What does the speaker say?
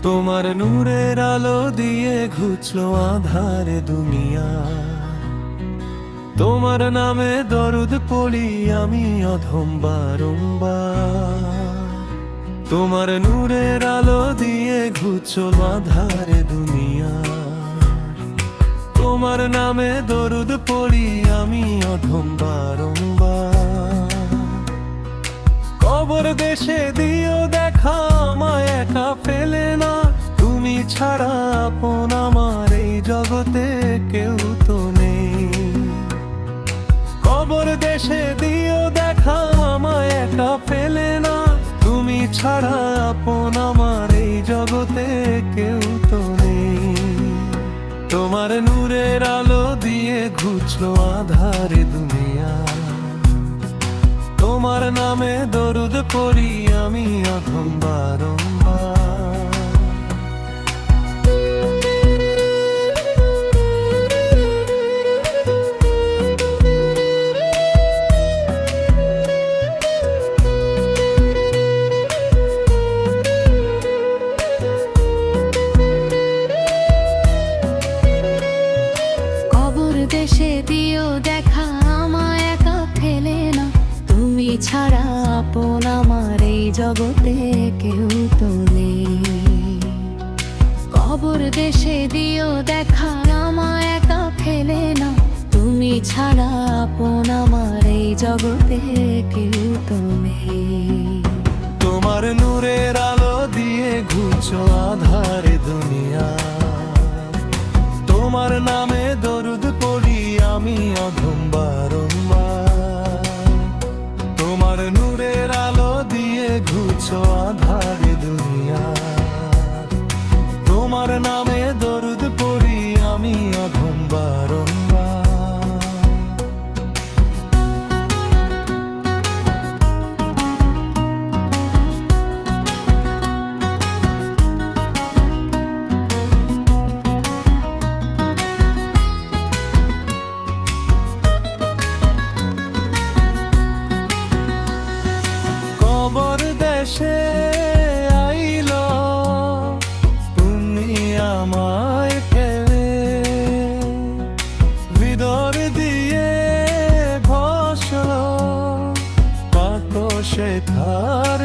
তোমার নূরের আলো দিয়ে ঘুচলো আধারে দুনিয়া। তোমার নামে দরুদ পড়ি আমি অধম বারংবার। তোমার নূরের আলো দিয়ে ঘুচলো আধারে দুনিয়া। তোমার নামে দরুদ পড়ি আমি অধম বারংবার। কবর দেশে দিও দেখা আমায় একা ফেলে না। তুমি ছাড়া আপন আমার এই জগতে কেউ তো নেই। কবর দেশে দিও দেখা আমায় একা ফেলে না। তুমি ছাড়া আপন আমার এই জগতে কেউ তো নেই। তোমার নূরের আলো দিয়ে ঘুচলো আধারে দুনিয়া। তোমার নামে দরুদ পড়ি আমি অধম বারংবার। কবর দেশে দিও দেখা আমায় একা ফেলে না। তুমি ছাড়া আপন আমার এই জগতে কেউ তো নেই। কবর দেশে দিও দেখা আমায় একা ফেলে না। তুমি ছাড়া আপন আমার এই জগতে কেউ তো নেই। তোমার নূরের আলো দিয়ে ঘুচো আধারে দুনিয়া। তোমার নামে দরুদ পড়ি আমি অধম বারংবার। তোমার নূরের আলো দিয়ে ঘুচো আধারে দুনিয়া। তোমার নামে দরুদ পড়ি আমি অধম বারংবার। কবর দেশে আইলো তুমি আমায় ফেলে। ভিতর দিয়ে ঘষলো বাতাসে তার